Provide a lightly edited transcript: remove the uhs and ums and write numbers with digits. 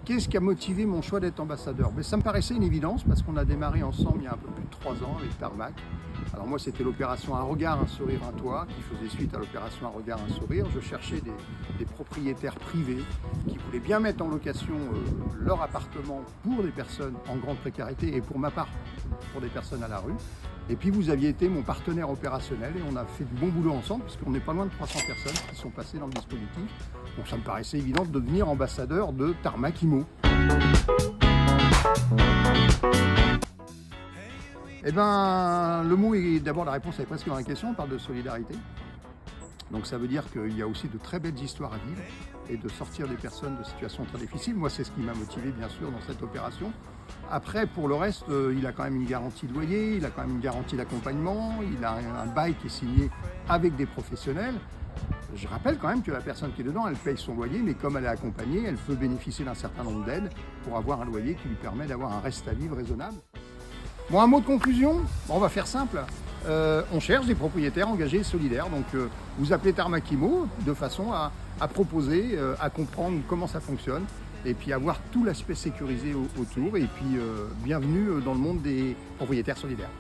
Qu'est-ce qui a motivé mon choix d'être ambassadeur? Ça me paraissait une évidence parce qu'on a démarré ensemble il y a un peu plus de 3 ans avec Tarmac. Alors moi, c'était l'opération Un regard, un sourire, un toit qui faisait suite à l'opération Un regard, un sourire. Je cherchais des propriétaires privés qui voulaient bien mettre en location leur appartement pour des personnes en grande précarité et pour ma part, pour des personnes à la rue. Et puis vous aviez été mon partenaire opérationnel et on a fait du bon boulot ensemble puisqu'on n'est pas loin de 300 personnes qui sont passées dans le dispositif. Donc ça me paraissait évident de devenir ambassadeur de Tarmac Immo. Eh bien, le mot est d'abord la réponse est presque dans la question, on parle de solidarité. Donc ça veut dire qu'il y a aussi de très belles histoires à vivre et de sortir des personnes de situations très difficiles. Moi, c'est ce qui m'a motivé, bien sûr, dans cette opération. Après, pour le reste, il a quand même une garantie de loyer, il a quand même une garantie d'accompagnement, il a un bail qui est signé avec des professionnels. Je rappelle quand même que la personne qui est dedans, elle paye son loyer, mais comme elle est accompagnée, elle peut bénéficier d'un certain nombre d'aides pour avoir un loyer qui lui permet d'avoir un reste à vivre raisonnable. Bon, un mot de conclusion, on va faire simple. On cherche des propriétaires engagés et solidaires. Donc vous appelez Tarmac Immo de façon à proposer, à comprendre comment ça fonctionne et puis avoir tout l'aspect sécurisé autour. Et puis bienvenue dans le monde des propriétaires solidaires.